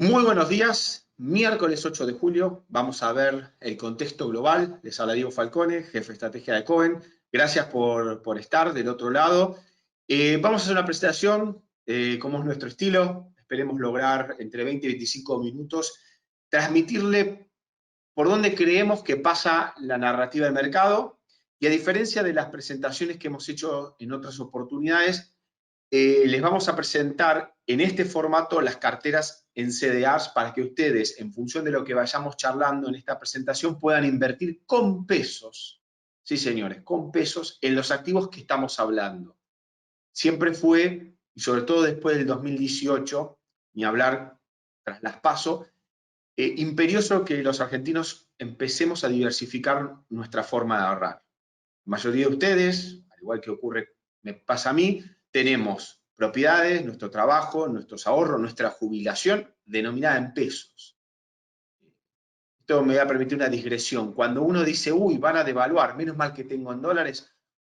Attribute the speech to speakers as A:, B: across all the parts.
A: Muy buenos días, miércoles 8 de julio, vamos a ver el contexto global. Les habla Diego Falcone, jefe de estrategia de Cowen. Gracias por estar del otro lado. Vamos a hacer una presentación, como es nuestro estilo. Esperemos lograr entre 20 y 25 minutos, transmitirle por dónde creemos que pasa la narrativa del mercado. Y a diferencia de las presentaciones que hemos hecho en otras oportunidades, les vamos a presentar en este formato las carteras en CDRs para que ustedes, en función de lo que vayamos charlando en esta presentación, puedan invertir con pesos, sí señores, con pesos en los activos que estamos hablando. Siempre fue, y sobre todo después del 2018, ni hablar tras las PASO, imperioso que los argentinos empecemos a diversificar nuestra forma de ahorrar. La mayoría de ustedes, al igual que me pasa a mí, tenemos propiedades, nuestro trabajo, nuestros ahorros, nuestra jubilación denominada en pesos. Esto me va a permitir una digresión. Cuando uno dice, uy, van a devaluar, menos mal que tengo en dólares,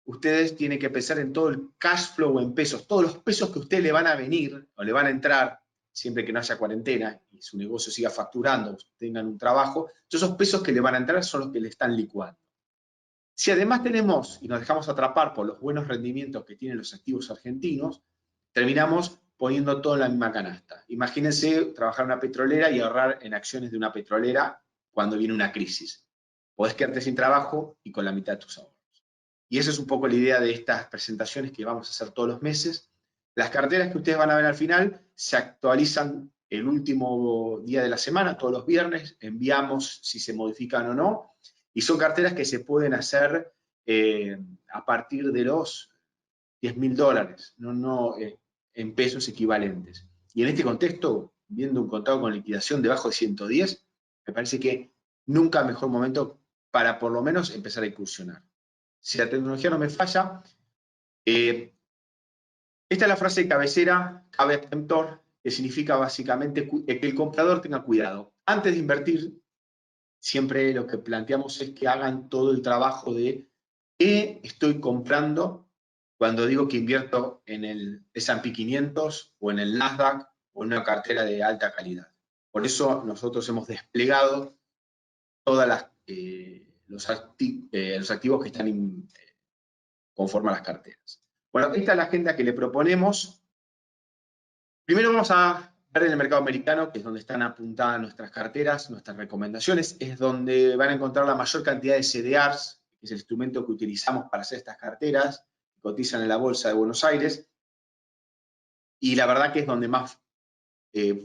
A: ustedes tienen que pensar en todo el cash flow en pesos, todos los pesos que a usted le van a venir o le van a entrar, siempre que no haya cuarentena y su negocio siga facturando, tengan un trabajo, todos esos pesos que le van a entrar son los que le están licuando. Si además tenemos y nos dejamos atrapar por los buenos rendimientos que tienen los activos argentinos, terminamos poniendo todo en la misma canasta. Imagínense trabajar en una petrolera y ahorrar en acciones de una petrolera cuando viene una crisis. Podés quedarte sin trabajo y con la mitad de tus ahorros. Y esa es un poco la idea de estas presentaciones que vamos a hacer todos los meses. Las carteras que ustedes van a ver al final se actualizan el último día de la semana, todos los viernes, enviamos si se modifican o no, y son carteras que se pueden hacer a partir de los $10.000, no en pesos equivalentes. Y en este contexto, viendo un contado con liquidación debajo de 110, me parece que nunca mejor momento para por lo menos empezar a incursionar. Si la tecnología no me falla, esta es la frase de cabecera, cabe atemptor, que significa básicamente que el comprador tenga cuidado. Antes de invertir, siempre lo que planteamos es que hagan todo el trabajo de qué estoy comprando cuando digo que invierto en el S&P 500 o en el Nasdaq o en una cartera de alta calidad. Por eso nosotros hemos desplegado todos los activos que están conforme a las carteras. Bueno, esta es la agenda que le proponemos. Primero vamos a ver en el mercado americano, que es donde están apuntadas nuestras carteras, nuestras recomendaciones, es donde van a encontrar la mayor cantidad de CDRs, que es el instrumento que utilizamos para hacer estas carteras, que cotizan en la Bolsa de Buenos Aires, y la verdad que es donde más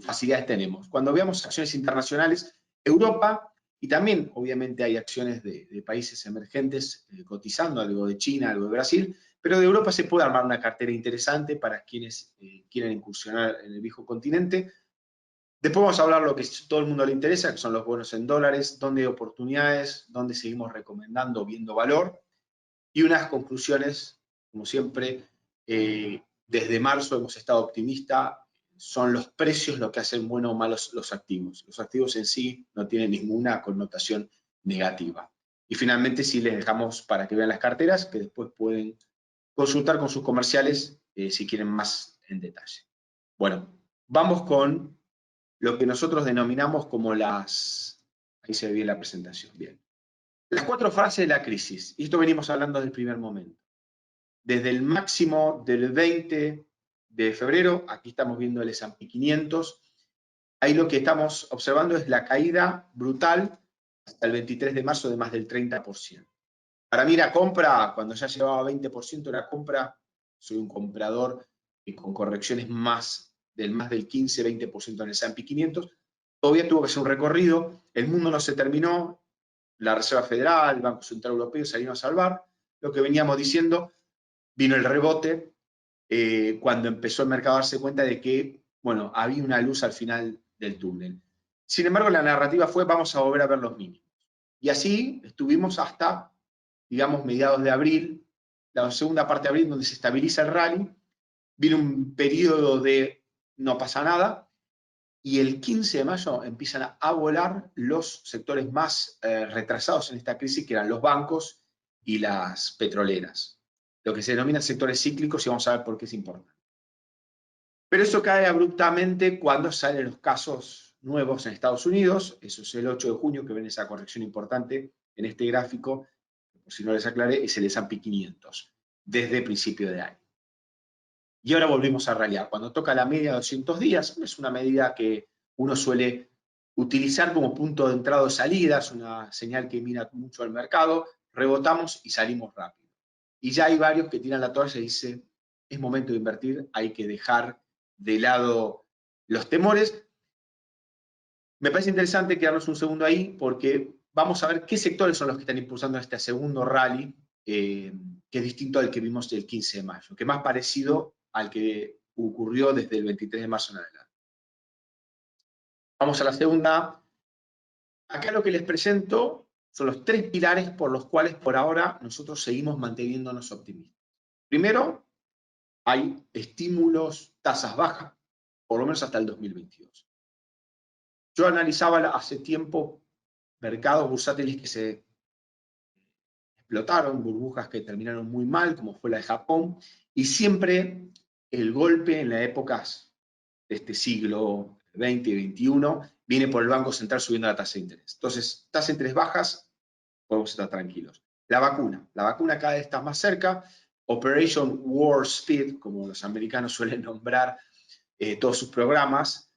A: facilidades tenemos. Cuando veamos acciones internacionales, Europa, y también obviamente hay acciones de países emergentes cotizando, algo de China, algo de Brasil, pero de Europa se puede armar una cartera interesante para quienes quieran incursionar en el viejo continente. Después vamos a hablar lo que a todo el mundo le interesa, que son los bonos en dólares, dónde hay oportunidades, dónde seguimos recomendando, viendo valor, y unas conclusiones, como siempre, desde marzo hemos estado optimistas, son los precios lo que hacen buenos o malos los activos. Los activos en sí no tienen ninguna connotación negativa. Y finalmente sí les dejamos para que vean las carteras, que después pueden consultar con sus comerciales si quieren más en detalle. Bueno, vamos con lo que nosotros denominamos como las... Ahí se ve bien la presentación, bien. Las 4 fases de la crisis, y esto venimos hablando del primer momento. Desde el máximo del 20 de febrero, aquí estamos viendo el S&P 500, ahí lo que estamos observando es la caída brutal hasta el 23 de marzo de más del 30%. Para mí la compra, cuando ya llevaba 20% la compra, soy un comprador con correcciones más del 15-20% en el S&P 500, todavía tuvo que hacer un recorrido, el mundo no se terminó, la Reserva Federal, el Banco Central Europeo salieron a salvar, lo que veníamos diciendo, vino el rebote, cuando empezó el mercado a darse cuenta de que, bueno, había una luz al final del túnel. Sin embargo, la narrativa fue, vamos a volver a ver los mínimos. Y así estuvimos hasta, digamos, mediados de abril, la segunda parte de abril, donde se estabiliza el rally, viene un periodo de no pasa nada, y el 15 de mayo empiezan a volar los sectores más retrasados en esta crisis, que eran los bancos y las petroleras, lo que se denomina sectores cíclicos, y vamos a ver por qué es importante. Pero eso cae abruptamente cuando salen los casos nuevos en Estados Unidos, eso es el 8 de junio, que ven esa corrección importante en este gráfico, por si no les aclaré, es el S&P 500, desde principio de año. Y ahora volvemos a ralliar. Cuando toca la media de 200 días, es una medida que uno suele utilizar como punto de entrada o salida, es una señal que mira mucho al mercado, rebotamos y salimos rápido. Y ya hay varios que tiran la toalla y dicen, es momento de invertir, hay que dejar de lado los temores. Me parece interesante quedarnos un segundo ahí porque vamos a ver qué sectores son los que están impulsando este segundo rally, que es distinto al que vimos el 15 de mayo, que es más parecido al que ocurrió desde el 23 de marzo en adelante. Vamos a la segunda. Acá lo que les presento son los tres pilares por los cuales por ahora nosotros seguimos manteniéndonos optimistas. Primero, hay estímulos, tasas bajas, por lo menos hasta el 2022. Yo analizaba hace tiempo mercados bursátiles que se explotaron, burbujas que terminaron muy mal, como fue la de Japón, y siempre el golpe en las épocas de este siglo XX y XXI viene por el Banco Central subiendo la tasa de interés. Entonces, tasas de interés bajas, podemos estar tranquilos. La vacuna cada vez está más cerca. Operation Warp Speed, como los americanos suelen nombrar todos sus programas,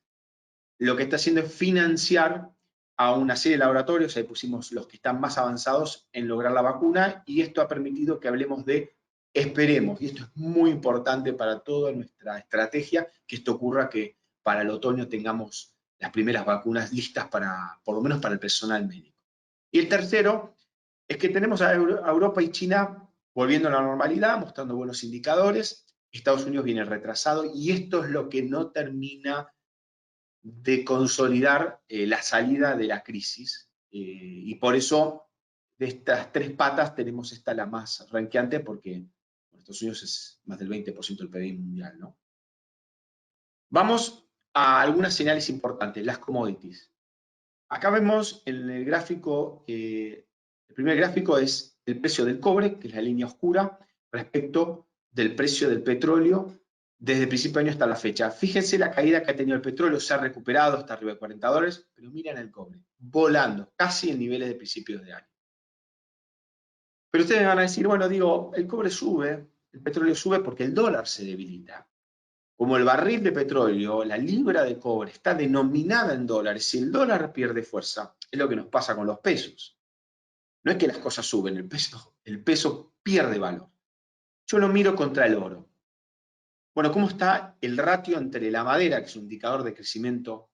A: lo que está haciendo es financiar a una serie de laboratorios, ahí pusimos los que están más avanzados en lograr la vacuna, y esto ha permitido que hablemos de esperemos, y esto es muy importante para toda nuestra estrategia, que esto ocurra, que para el otoño tengamos las primeras vacunas listas para, por lo menos para el personal médico. Y el tercero es que tenemos a Europa y China volviendo a la normalidad, mostrando buenos indicadores. Estados Unidos viene retrasado, y esto es lo que no termina de consolidar la salida de la crisis. Y por eso, de estas tres patas, tenemos esta la más ranqueante, porque Estados Unidos es más del 20% del PIB mundial, ¿no? Vamos a algunas señales importantes, las commodities. Acá vemos en el gráfico, el primer gráfico es el precio del cobre, que es la línea oscura, respecto del precio del petróleo desde el principio de año hasta la fecha. Fíjense la caída que ha tenido el petróleo, se ha recuperado, está arriba de $40, pero miren el cobre, volando, casi en niveles de principios de año. Pero ustedes me van a decir, bueno, digo, el cobre sube, el petróleo sube porque el dólar se debilita. Como el barril de petróleo, la libra de cobre, está denominada en dólares, si el dólar pierde fuerza, es lo que nos pasa con los pesos. No es que las cosas suben, el peso pierde valor. Yo lo miro contra el oro. Bueno, ¿cómo está el ratio entre la madera, que es un indicador de crecimiento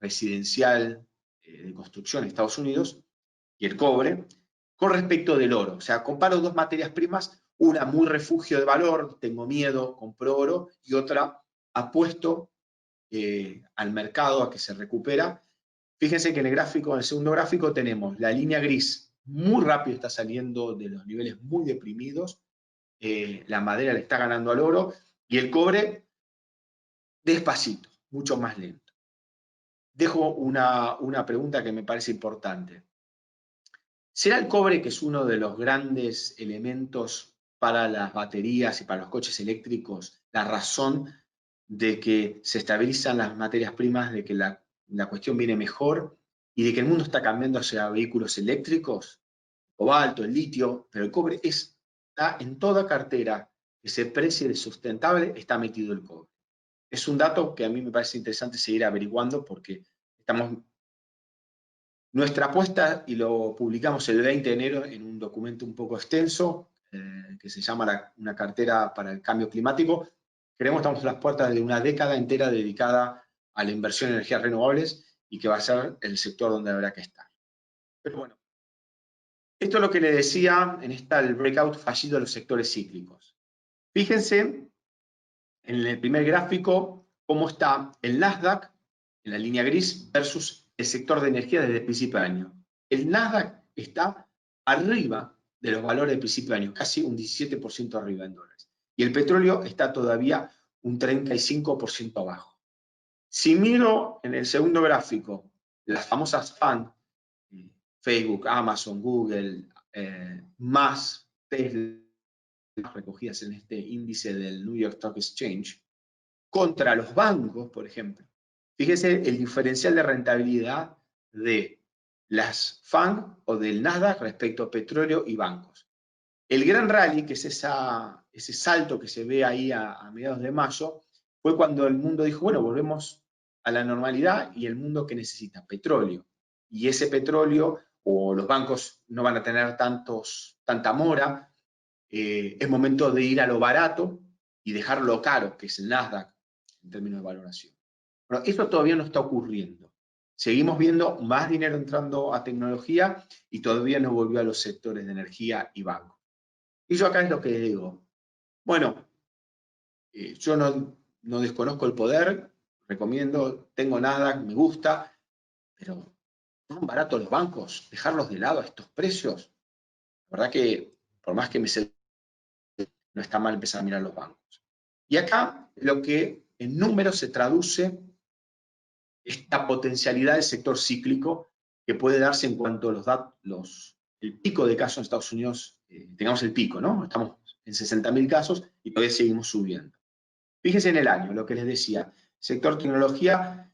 A: residencial de construcción en Estados Unidos, y el cobre, con respecto del oro? O sea, comparo dos materias primas, una muy refugio de valor, tengo miedo, compro oro, y otra apuesto al mercado a que se recupera. Fíjense que en el gráfico, en el segundo gráfico, tenemos la línea gris, muy rápido está saliendo de los niveles muy deprimidos, la madera le está ganando al oro, y el cobre despacito, mucho más lento. Dejo una pregunta que me parece importante. ¿Será el cobre, que es uno de los grandes elementos para las baterías y para los coches eléctricos, la razón de que se estabilizan las materias primas, de que la cuestión viene mejor y de que el mundo está cambiando hacia vehículos eléctricos? Cobalto, el litio, pero el cobre está en toda cartera que se precie de sustentable, está metido el cobre. Es un dato que a mí me parece interesante seguir averiguando, porque nuestra apuesta, y lo publicamos el 20 de enero en un documento un poco extenso, que se llama una cartera para el cambio climático. Creemos que estamos a las puertas de una década entera dedicada a la inversión en energías renovables, y que va a ser el sector donde habrá que estar. Pero bueno, esto es lo que le decía en el breakout fallido de los sectores cíclicos. Fíjense en el primer gráfico cómo está el Nasdaq, en la línea gris, versus el sector de energía desde el principio de año. El Nasdaq está arriba de los valores del principio de año, casi un 17% arriba en dólares. Y el petróleo está todavía un 35% abajo. Si miro en el segundo gráfico las famosas FANG, Facebook, Amazon, Google, más Tesla, recogidas en este índice del New York Stock Exchange, contra los bancos, por ejemplo. Fíjese el diferencial de rentabilidad de las FANG o del Nasdaq respecto a petróleo y bancos. El gran rally, que es ese salto que se ve ahí a mediados de mayo, fue cuando el mundo dijo, bueno, volvemos a la normalidad y el mundo que necesita petróleo. Y ese petróleo, o los bancos no van a tener tanta mora, es momento de ir a lo barato y dejar lo caro, que es el Nasdaq, en términos de valoración. Pero eso todavía no está ocurriendo. Seguimos viendo más dinero entrando a tecnología y todavía no volvió a los sectores de energía y banco. Y yo acá es lo que digo. Bueno, yo no desconozco el poder, recomiendo, tengo Nasdaq, me gusta, pero ¿son baratos los bancos? ¿Dejarlos de lado a estos precios? La verdad que, por más que no está mal empezar a mirar los bancos. Y acá lo que en números se traduce esta potencialidad del sector cíclico que puede darse en cuanto a el pico de casos en Estados Unidos, tengamos el pico, ¿no? Estamos en 60.000 casos y todavía seguimos subiendo. Fíjense en el año, lo que les decía, sector tecnología,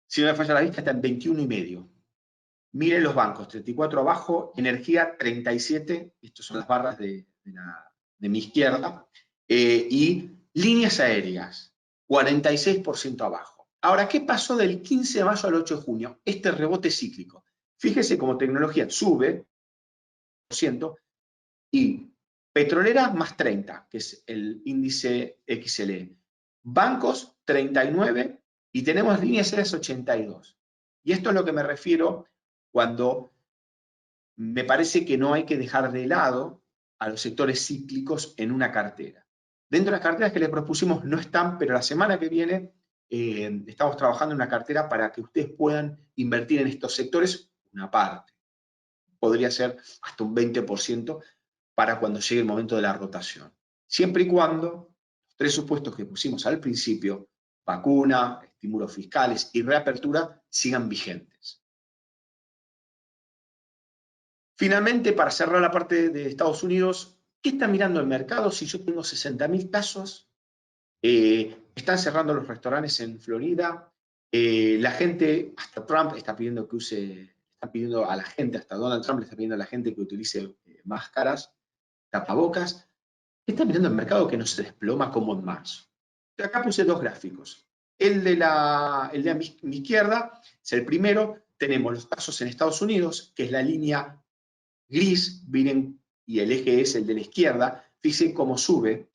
A: si no me falla la vista, está en 21,5. Miren los bancos, 34 abajo, energía 37, estas son las barras de mi izquierda, y líneas aéreas, 46% abajo. Ahora, ¿qué pasó del 15 de mayo al 8 de junio? Este rebote cíclico. Fíjese cómo tecnología sube, y petrolera más 30, que es el índice XLE. Bancos 39 y tenemos líneas aéreas 82. Y esto es lo que me refiero cuando me parece que no hay que dejar de lado a los sectores cíclicos en una cartera. Dentro de las carteras que les propusimos no están, pero la semana que viene estamos trabajando en una cartera para que ustedes puedan invertir en estos sectores una parte. Podría ser hasta un 20% para cuando llegue el momento de la rotación. Siempre y cuando los tres supuestos que pusimos al principio, vacuna, estímulos fiscales y reapertura, sigan vigentes. Finalmente, para cerrar la parte de Estados Unidos, ¿qué está mirando el mercado? Si yo tengo 60.000 casos, están cerrando los restaurantes en Florida, la gente, hasta Trump está pidiendo que está pidiendo a la gente, hasta Donald Trump le está pidiendo a la gente que utilice máscaras, tapabocas. ¿Qué está mirando el mercado que no se desploma como en marzo? Acá puse dos gráficos. El de mi izquierda es el primero. Tenemos los casos en Estados Unidos, que es la línea gris, miren, y el eje es el de la izquierda. Fíjense cómo sube.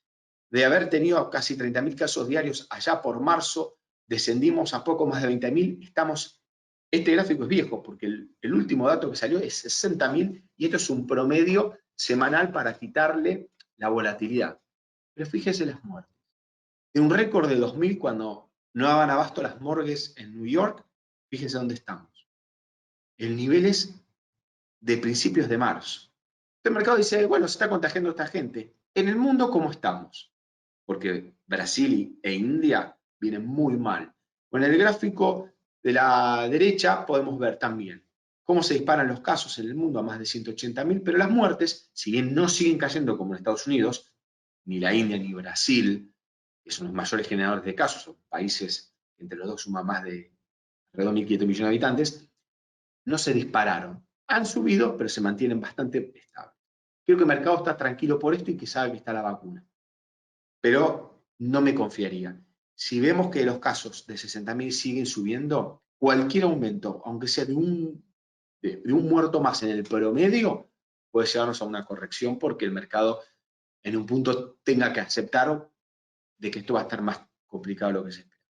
A: De haber tenido casi 30.000 casos diarios allá por marzo, descendimos a poco más de 20.000. Este gráfico es viejo, porque el último dato que salió es 60.000, y esto es un promedio semanal para quitarle la volatilidad. Pero fíjese las muertes. De un récord de 2000, cuando no daban abasto las morgues en New York, fíjense dónde estamos. El nivel es de principios de marzo. El mercado dice, bueno, se está contagiando esta gente. En el mundo, ¿cómo estamos? Porque Brasil e India vienen muy mal. Con el gráfico de la derecha podemos ver también cómo se disparan los casos en el mundo a más de 180.000, pero las muertes, si bien no siguen cayendo como en Estados Unidos, ni la India ni Brasil, que son los mayores generadores de casos, son países que entre los dos suman más de alrededor de 1.500 millones de habitantes, no se dispararon. Han subido, pero se mantienen bastante estables. Creo que el mercado está tranquilo por esto y que sabe que está la vacuna. Pero no me confiaría. Si vemos que los casos de 60.000 siguen subiendo, cualquier aumento, aunque sea de un muerto más en el promedio, puede llevarnos a una corrección porque el mercado en un punto tenga que aceptar de que esto va a estar más complicado de lo que se espera.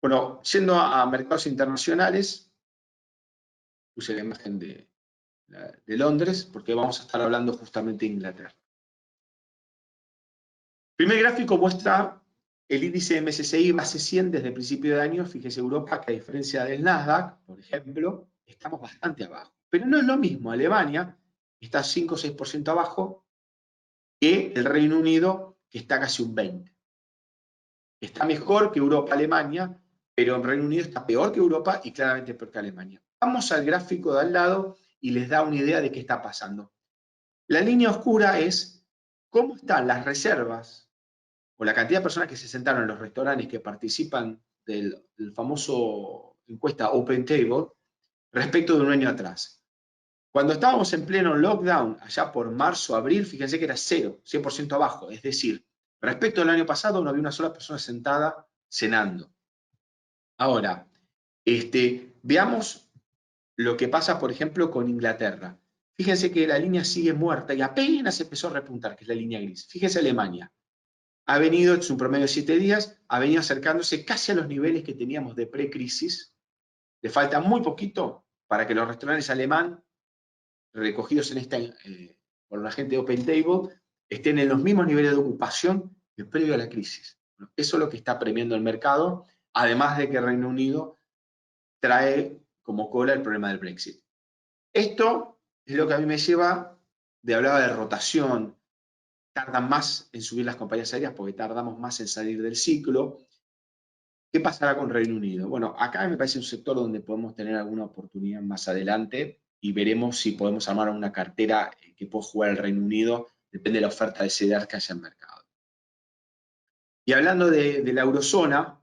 A: Bueno, yendo a mercados internacionales, puse la imagen de Londres porque vamos a estar hablando justamente de Inglaterra. El primer gráfico muestra el índice MSCI base 100 desde el principio de año. Fíjese Europa, que a diferencia del Nasdaq, por ejemplo, estamos bastante abajo. Pero no es lo mismo. Alemania está 5 o 6% abajo que el Reino Unido, que está casi un 20%. Está mejor que Europa, Alemania, pero en Reino Unido está peor que Europa y claramente peor que Alemania. Vamos al gráfico de al lado y les da una idea de qué está pasando. La línea oscura es cómo están las reservas o la cantidad de personas que se sentaron en los restaurantes que participan del famoso encuesta Open Table respecto de un año atrás. Cuando estábamos en pleno lockdown, allá por marzo, abril, fíjense que era 0, 100% abajo. Es decir, respecto al año pasado no había una sola persona sentada cenando. Ahora, veamos lo que pasa, por ejemplo, con Inglaterra. Fíjense que la línea sigue muerta y apenas empezó a repuntar, que es la línea gris. Fíjense Alemania. Ha venido, en su promedio de 7 días, ha venido acercándose casi a los niveles que teníamos de pre-crisis. Le falta muy poquito para que los restaurantes alemanes, recogidos en por la gente de Open Table, estén en los mismos niveles de ocupación que previo a la crisis. Eso es lo que está premiando el mercado, además de que Reino Unido trae como cola el problema del Brexit. Esto es lo que a mí me lleva de hablar de rotación. Tardan más en subir las compañías aéreas porque tardamos más en salir del ciclo. ¿Qué pasará con Reino Unido? Bueno, acá me parece un sector donde podemos tener alguna oportunidad más adelante y veremos si podemos armar una cartera que pueda jugar el Reino Unido. Depende de la oferta de CEDAR que haya en el mercado. Y hablando de la eurozona,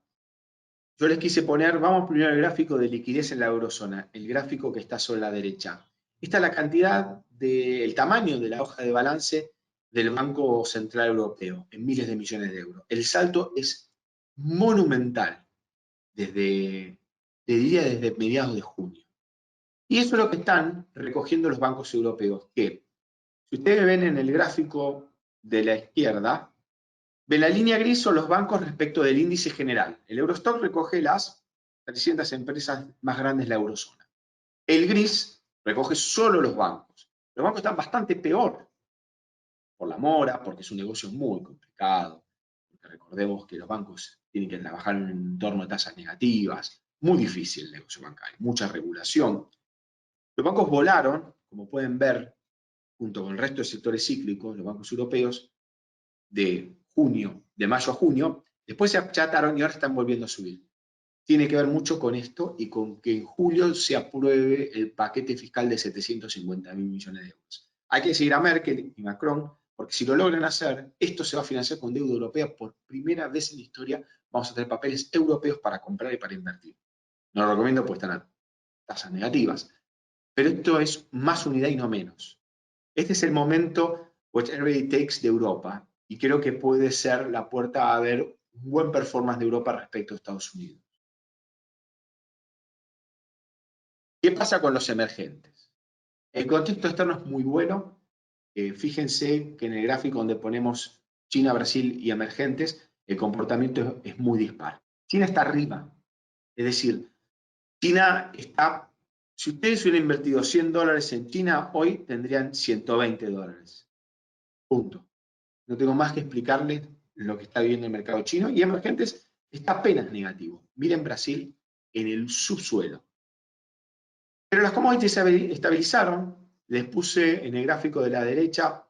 A: yo les quise poner, vamos primero al gráfico de liquidez en la eurozona, el gráfico que está sobre la derecha. Esta es la cantidad, el tamaño de la hoja de balance del Banco Central Europeo, en miles de millones de euros. El salto es monumental, diría desde mediados de junio. Y eso es lo que están recogiendo los bancos europeos, que si ustedes ven en el gráfico de la izquierda, ven la línea gris son los bancos respecto del índice general. El Eurostock recoge las 300 empresas más grandes de la eurozona. El gris recoge solo los bancos. Los bancos están bastante peor por la mora, porque es un negocio muy complicado. Porque recordemos que los bancos tienen que trabajar en un entorno de tasas negativas. Muy difícil el negocio bancario, mucha regulación. Los bancos volaron, como pueden ver, junto con el resto de sectores cíclicos, los bancos europeos, de mayo a junio, después se achataron y ahora están volviendo a subir. Tiene que ver mucho con esto y con que en julio se apruebe el paquete fiscal de 750.000 millones de euros. Hay que seguir a Merkel y Macron, porque si lo logran hacer, esto se va a financiar con deuda europea. Por primera vez en la historia vamos a tener papeles europeos para comprar y para invertir. No lo recomiendo porque están a tasas negativas. Pero esto es más unidad y no menos. Este es el momento whatever it takes de Europa y creo que puede ser la puerta a ver un buen performance de Europa respecto a Estados Unidos. ¿Qué pasa con los emergentes? El contexto externo es muy bueno. Fíjense que en el gráfico donde ponemos China, Brasil y emergentes, el comportamiento es muy dispar. China está arriba. Es decir, China está, si ustedes hubieran invertido $100 en China, hoy tendrían $120. Punto. No tengo más que explicarles lo que está viviendo el mercado chino. Y emergentes está apenas negativo. Miren Brasil en el subsuelo. Pero las commodities se estabilizaron. Les puse en el gráfico de la derecha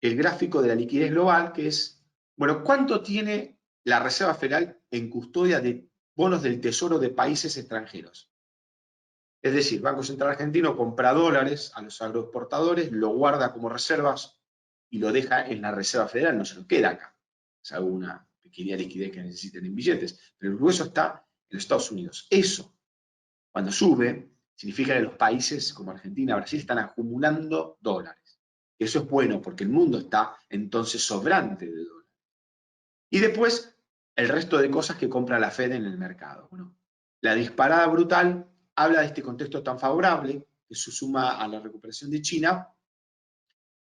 A: el gráfico de la liquidez global, que es, bueno, ¿cuánto tiene la Reserva Federal en custodia de bonos del tesoro de países extranjeros? Es decir, Banco Central Argentino compra dólares a los agroexportadores, lo guarda como reservas y lo deja en la Reserva Federal, no se lo queda acá. Es alguna pequeña liquidez que necesiten en billetes, pero el grueso está en los Estados Unidos. Eso, cuando sube, significa que los países como Argentina, Brasil, están acumulando dólares. Eso es bueno porque el mundo está entonces sobrante de dólares. Y después, el resto de cosas que compra la Fed en el mercado. Bueno, la disparada brutal habla de este contexto tan favorable que se suma a la recuperación de China,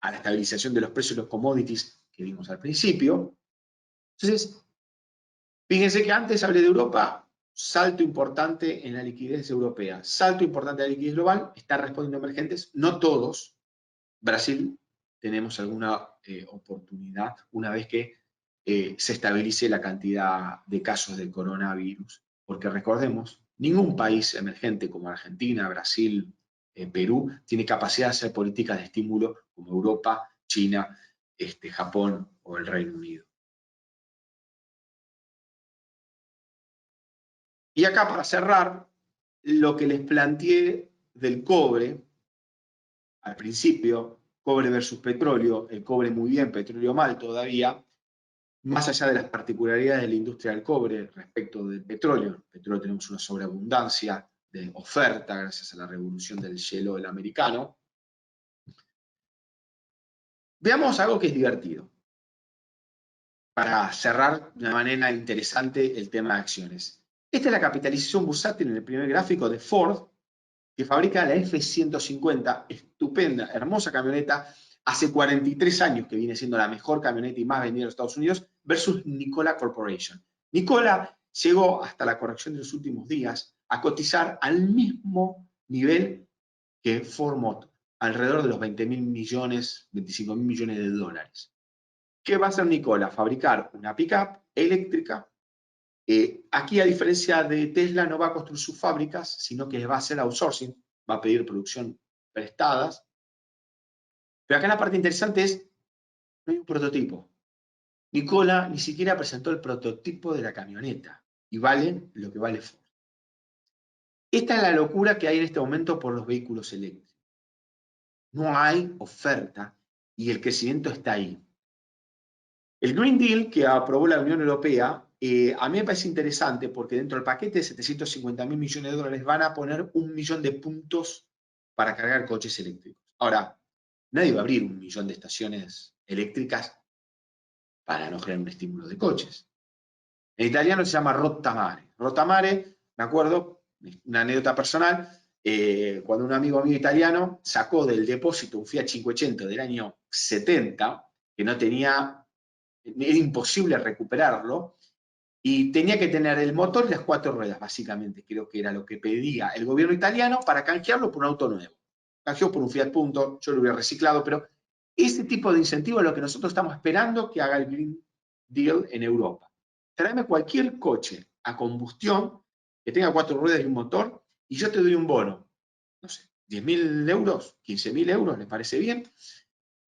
A: a la estabilización de los precios de los commodities que vimos al principio. Entonces, fíjense que antes hablé de Europa, salto importante en la liquidez europea, salto importante en la liquidez global, están respondiendo emergentes, no todos. Brasil tenemos alguna oportunidad una vez que se estabilice la cantidad de casos de coronavirus, porque recordemos, ningún país emergente como Argentina, Brasil, Perú, tiene capacidad de hacer políticas de estímulo como Europa, China, Japón o el Reino Unido. Y acá, para cerrar, lo que les planteé del cobre, al principio, cobre versus petróleo, el cobre muy bien, petróleo mal todavía, más allá de las particularidades de la industria del cobre respecto del petróleo. El petróleo tenemos una sobreabundancia de oferta gracias a la revolución del shale oil americano. Veamos algo que es divertido, para cerrar de una manera interesante el tema de acciones. Esta es la capitalización bursátil en el primer gráfico de Ford, que fabrica la F-150, estupenda, hermosa camioneta, hace 43 años que viene siendo la mejor camioneta y más vendida en los Estados Unidos, versus Nikola Corporation. Nikola llegó hasta la corrección de los últimos días a cotizar al mismo nivel que Ford Motor, alrededor de los 20.000 millones, 25.000 millones de dólares. ¿Qué va a hacer Nikola? Fabricar una pickup eléctrica. Aquí, a diferencia de Tesla, no va a construir sus fábricas, sino que va a hacer outsourcing, va a pedir producción prestadas. Pero acá la parte interesante es, no hay un prototipo. Nikola ni siquiera presentó el prototipo de la camioneta, y vale lo que vale Ford. Esta es la locura que hay en este momento por los vehículos eléctricos. No hay oferta y el crecimiento está ahí. El Green Deal que aprobó la Unión Europea, a mí me parece interesante porque dentro del paquete de 750.000 millones de dólares van a poner 1 millón de puntos para cargar coches eléctricos. Ahora, nadie va a abrir 1 millón de estaciones eléctricas para no generar un estímulo de coches. En italiano se llama rottamare. Rottamare, me acuerdo, una anécdota personal, cuando un amigo mío italiano sacó del depósito un Fiat 580 del año 70, que no tenía, era imposible recuperarlo, y tenía que tener el motor y las 4 ruedas, básicamente, creo que era lo que pedía el gobierno italiano para canjearlo por un auto nuevo. Canjeó por un Fiat Punto, yo lo hubiera reciclado, pero ese tipo de incentivo es lo que nosotros estamos esperando que haga el Green Deal en Europa. Tráeme cualquier coche a combustión que tenga 4 ruedas y un motor, y yo te doy un bono, no sé, 10.000 euros, 15.000 euros, ¿les parece bien?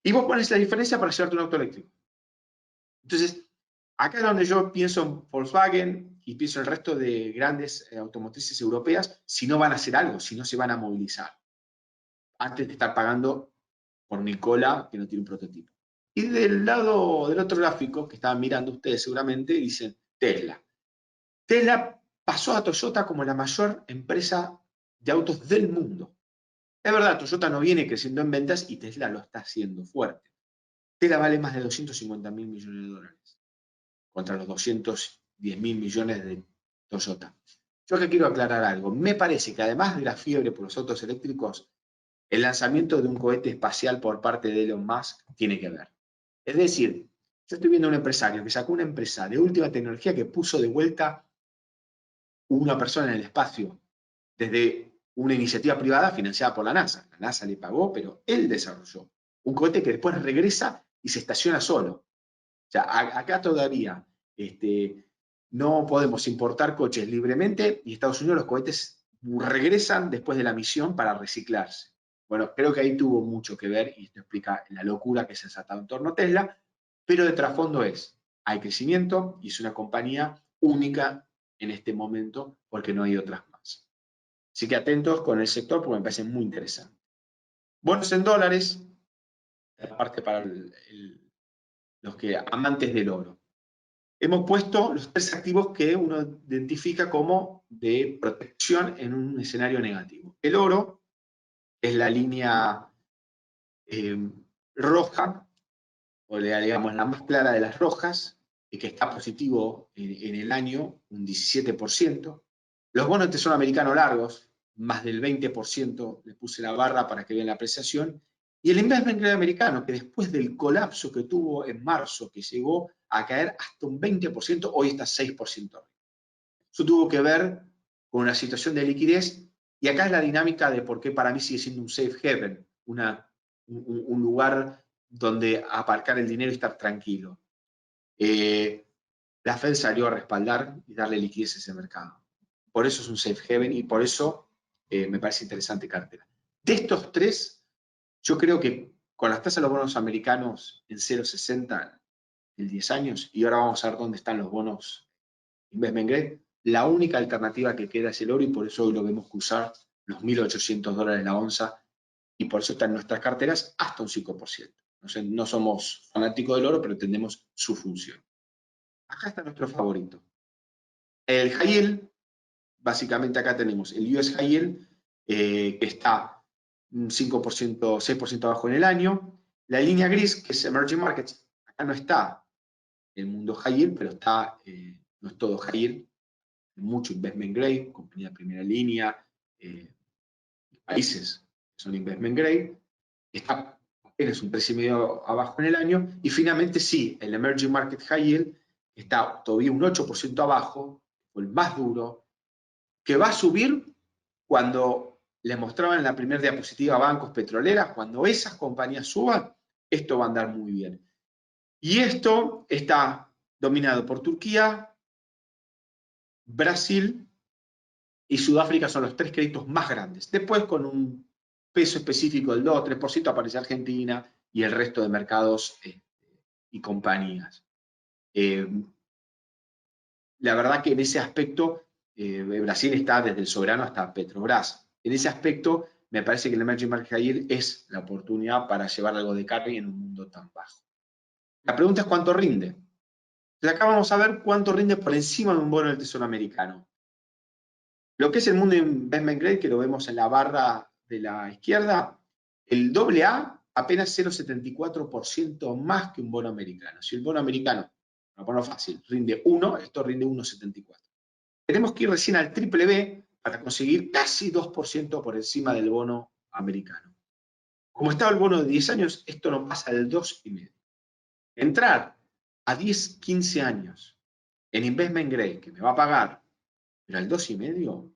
A: Y vos pones la diferencia para llevarte un auto eléctrico. Entonces, acá es donde yo pienso en Volkswagen y pienso en el resto de grandes automotrices europeas, si no van a hacer algo, si no se van a movilizar, antes de estar pagando por Nikola, que no tiene un prototipo. Y del otro gráfico, que estaban mirando ustedes seguramente, dicen Tesla. Tesla pasó a Toyota como la mayor empresa de autos del mundo. Es verdad, Toyota no viene creciendo en ventas y Tesla lo está haciendo fuerte. Tesla vale más de 250.000 millones de dólares contra los 210.000 millones de Toyota. Yo que quiero aclarar algo. Me parece que además de la fiebre por los autos eléctricos, el lanzamiento de un cohete espacial por parte de Elon Musk tiene que ver. Es decir, yo estoy viendo un empresario que sacó una empresa de última tecnología que puso de vuelta una persona en el espacio desde una iniciativa privada financiada por la NASA. La NASA le pagó, pero él desarrolló un cohete que después regresa y se estaciona solo. O sea, acá todavía no podemos importar coches libremente y en Estados Unidos los cohetes regresan después de la misión para reciclarse. Bueno, creo que ahí tuvo mucho que ver y esto explica la locura que se ha desatado en torno a Tesla, pero de trasfondo hay crecimiento y es una compañía única en este momento porque no hay otras más. Así que atentos con el sector porque me parece muy interesante. Bonos en dólares, aparte para los que amantes del oro. Hemos puesto los 3 activos que uno identifica como de protección en un escenario negativo. El oro es la línea roja, o digamos la más clara de las rojas, y que está positivo en el año, un 17%. Los bonos de tesoro americano largos, más del 20%, le puse la barra para que vean la apreciación. Y el investment grade americano, que después del colapso que tuvo en marzo, que llegó a caer hasta un 20%, hoy está 6%. Eso tuvo que ver con una situación de liquidez, y acá es la dinámica de por qué para mí sigue siendo un safe haven, un lugar donde aparcar el dinero y estar tranquilo. La Fed salió a respaldar y darle liquidez a ese mercado. Por eso es un safe haven y por eso me parece interesante cartera. De estos 3, yo creo que con las tasas de los bonos americanos en 0,60 en 10 años, y ahora vamos a ver dónde están los bonos investment grade, la única alternativa que queda es el oro y por eso hoy lo vemos cruzar los $1.800 la onza y por eso están nuestras carteras hasta un 5%. No somos fanáticos del oro, pero entendemos su función. Acá está nuestro favorito. El high yield, básicamente acá tenemos el US high yield, que está un 5%, 6% abajo en el año. La línea gris, que es Emerging Markets, acá no está el mundo high yield, pero está, no es todo high yield, mucho investment grade, compañía de primera línea, países que son investment grade, está apenas un 3,5% abajo en el año, y finalmente sí, el Emerging Market High Yield está todavía un 8% abajo, el más duro, que va a subir cuando les mostraba en la primera diapositiva bancos petroleras, cuando esas compañías suban, esto va a andar muy bien. Y esto está dominado por Turquía, Brasil y Sudáfrica son los 3 créditos más grandes. Después, con un peso específico del 2-3%, aparece Argentina y el resto de mercados y compañías. La verdad que en ese aspecto, Brasil está desde el soberano hasta Petrobras. En ese aspecto, me parece que el Emerging Market High Yield es la oportunidad para llevar algo de carry en un mundo tan bajo. La pregunta es cuánto rinde. Entonces acá vamos a ver cuánto rinde por encima de un bono del Tesoro americano. Lo que es el mundo investment grade, que lo vemos en la barra de la izquierda, el AA apenas 0,74% más que un bono americano. Si el bono americano, para ponerlo fácil, rinde 1, esto rinde 1,74. Tenemos que ir recién al triple B para conseguir casi 2% por encima del bono americano. Como estaba el bono de 10 años, esto no pasa del 2,5. Entrar a 10, 15 años en investment grade, que me va a pagar, pero al 2,5,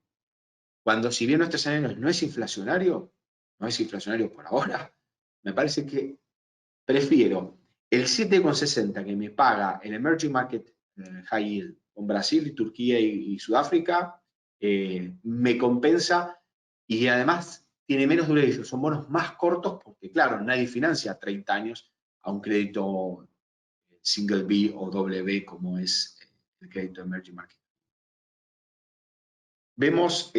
A: cuando si bien nuestros años no es inflacionario por ahora, me parece que prefiero el 7,60 que me paga el Emerging Market High Yield con Brasil, Turquía y Sudáfrica, me compensa y además tiene menos duración, son bonos más cortos porque claro, nadie financia a 30 años a un crédito single B o doble B como es el crédito Emerging Market. Vemos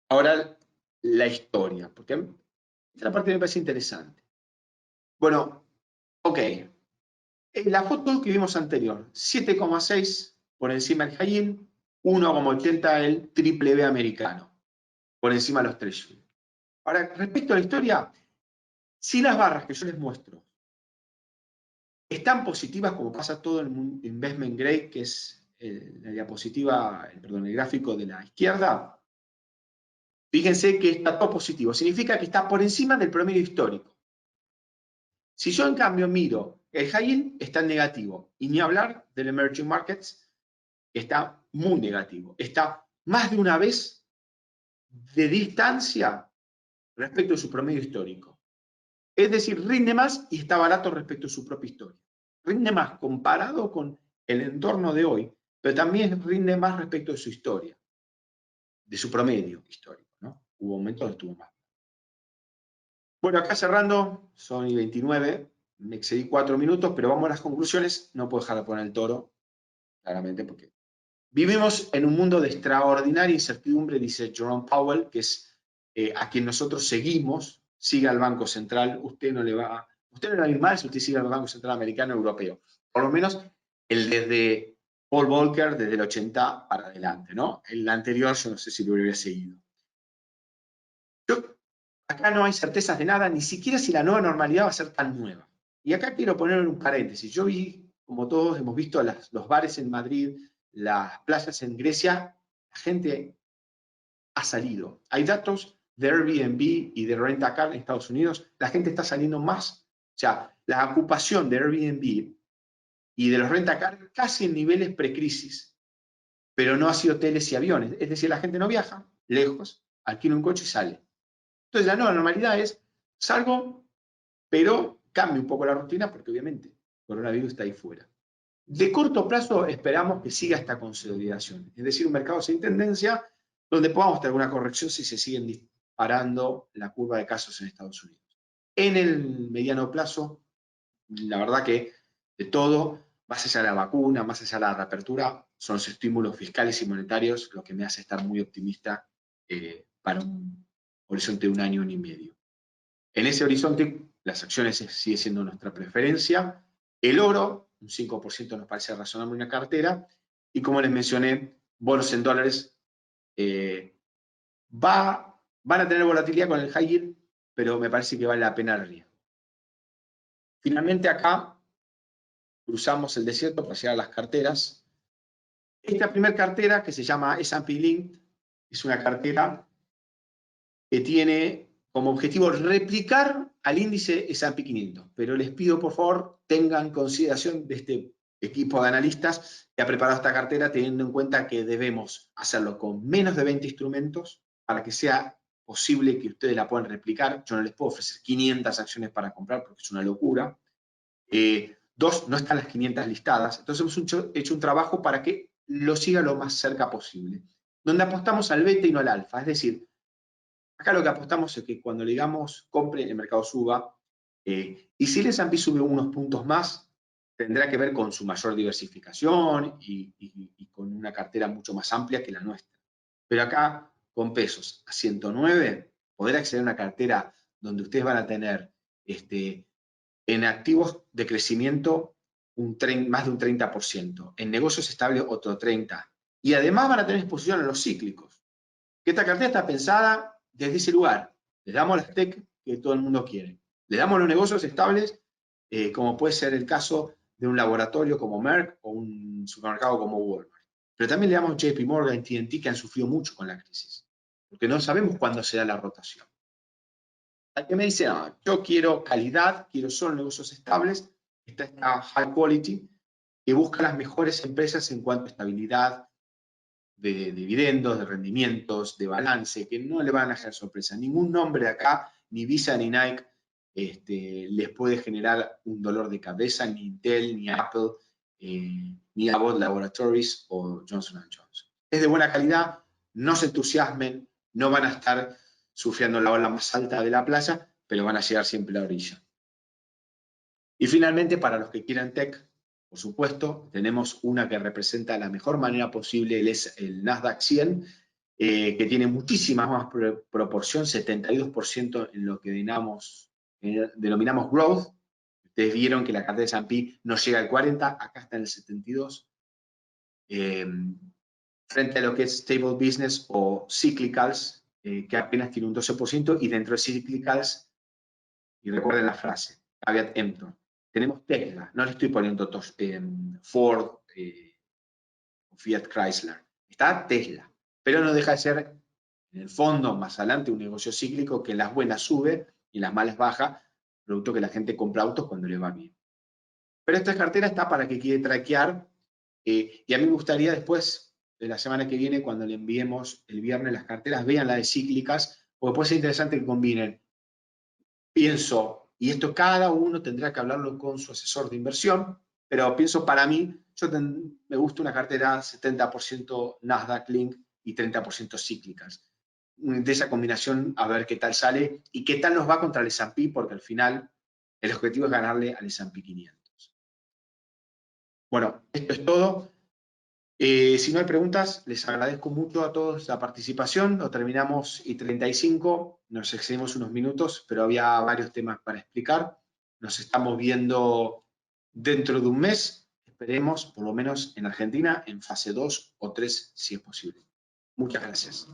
A: ahora la historia, porque esta parte me parece interesante. Bueno, ok. La foto que vimos anterior, 7,6 por encima del high yield, 1,80 el triple B americano, por encima de los treasury. Ahora, respecto a la historia, si las barras que yo les muestro están positivas, como pasa todo el investment grade, que es la diapositiva, el gráfico de la izquierda, fíjense que está todo positivo, significa que está por encima del promedio histórico. Si yo en cambio miro, el high yield está en negativo, y ni hablar del emerging markets, está muy negativo. Está más de una vez de distancia respecto a su promedio histórico. Es decir, rinde más y está barato respecto a su propia historia. Rinde más comparado con el entorno de hoy, pero también rinde más respecto de su historia, de su promedio histórico, ¿no? Hubo momentos donde estuvo más. Bueno, acá cerrando, son y 29, me excedí 4 minutos, pero vamos a las conclusiones. No puedo dejar de poner el toro, claramente, porque vivimos en un mundo de extraordinaria incertidumbre, dice Jerome Powell, que es a quien nosotros seguimos. Siga al Banco Central, usted no le va a ir mal si usted sigue al Banco Central americano o europeo. Por lo menos el desde Paul Volcker, desde el 80 para adelante, ¿no? El anterior yo no sé si lo hubiera seguido. Acá no hay certezas de nada, ni siquiera si la nueva normalidad va a ser tan nueva. Y acá quiero poner un paréntesis. Yo vi, como todos hemos visto, los bares en Madrid, las playas en Grecia, la gente ha salido. Hay datos de Airbnb y de Rent-A-Car en Estados Unidos, la gente está saliendo más. O sea, la ocupación de Airbnb y de los Rent-A-Car casi en niveles precrisis, pero no así hoteles y aviones. Es decir, la gente no viaja lejos, alquila un coche y sale. Entonces la nueva normalidad es, salgo, pero cambia un poco la rutina porque obviamente el coronavirus está ahí fuera. De corto plazo esperamos que siga esta consolidación, es decir, un mercado sin tendencia donde podamos tener una corrección si se siguen disparando la curva de casos en Estados Unidos. En el mediano plazo, la verdad que de todo, más allá de la vacuna, más allá de la reapertura, son los estímulos fiscales y monetarios lo que me hace estar muy optimista para un horizonte de 1 año, 1 año y medio. En ese horizonte, las acciones sigue siendo nuestra preferencia. El oro, un 5% nos parece razonable una cartera, y como les mencioné, bonos en dólares van a tener volatilidad con el high yield, pero me parece que vale la pena el riesgo. Finalmente acá cruzamos el desierto para llegar a las carteras. Esta primera cartera, que se llama S&P Linked, es una cartera que tiene como objetivo replicar al índice S&P 500, pero les pido por favor tengan consideración de este equipo de analistas que ha preparado esta cartera, teniendo en cuenta que debemos hacerlo con menos de 20 instrumentos para que sea posible que ustedes la puedan replicar. Yo no les puedo ofrecer 500 acciones para comprar porque es una locura. Dos, no están las 500 listadas. Entonces hemos hecho un trabajo para que lo siga lo más cerca posible, donde apostamos al beta y no al alfa. Es decir, acá lo que apostamos es que cuando le digamos compre, el mercado suba, y si el S&P sube unos puntos más, tendrá que ver con su mayor diversificación y con una cartera mucho más amplia que la nuestra. Pero acá, con pesos a 109, poder acceder a una cartera donde ustedes van a tener en activos de crecimiento más de un 30%, en negocios estables otro 30%, y además van a tener exposición a los cíclicos. Que esta cartera está pensada desde ese lugar. Le damos las tech que todo el mundo quiere. Le damos los negocios estables, como puede ser el caso de un laboratorio como Merck o un supermercado como Walmart. Pero también le damos JP Morgan, TNT, que han sufrido mucho con la crisis, porque no sabemos cuándo será la rotación. Al que me dice, no, yo quiero calidad, quiero solo negocios estables, está esta high quality, que busca las mejores empresas en cuanto a estabilidad, de dividendos, de rendimientos, de balance, que no le van a hacer sorpresa. Ningún nombre de acá, ni Visa ni Nike, les puede generar un dolor de cabeza, ni Intel, ni Apple, ni Abbott Laboratories o Johnson & Johnson. Es de buena calidad, no se entusiasmen, no van a estar surfeando la ola más alta de la playa, pero van a llegar siempre a la orilla. Y finalmente, para los que quieran tech, por supuesto, tenemos una que representa de la mejor manera posible el Nasdaq 100, que tiene muchísima más proporción, 72% en lo que denominamos growth. Ustedes vieron que la cartera de S&P no llega al 40%, acá está en el 72%. Frente a lo que es stable business o cyclicals, que apenas tiene un 12%, y dentro de cyclicals, y recuerden la frase, caveat emptor, tenemos Tesla, no le estoy poniendo Ford o Fiat Chrysler, está Tesla, pero no deja de ser, en el fondo, más adelante, un negocio cíclico que en las buenas sube y en las malas baja, producto que la gente compra autos cuando le va bien. Pero esta cartera está para que quiere traquear, y a mí me gustaría después, de la semana que viene, cuando le enviemos el viernes las carteras, vean la de cíclicas, porque puede ser interesante que combinen. Pienso, y esto cada uno tendrá que hablarlo con su asesor de inversión, pero pienso para mí, me gusta una cartera 70% Nasdaq Link y 30% cíclicas. De esa combinación, a ver qué tal sale y qué tal nos va contra el S&P, porque al final el objetivo es ganarle al S&P 500. Bueno, esto es todo. Si no hay preguntas, les agradezco mucho a todos la participación. Lo terminamos y 35, nos excedimos unos minutos, pero había varios temas para explicar. Nos estamos viendo dentro de un mes, esperemos, por lo menos en Argentina, en fase 2 o 3, si es posible. Muchas gracias.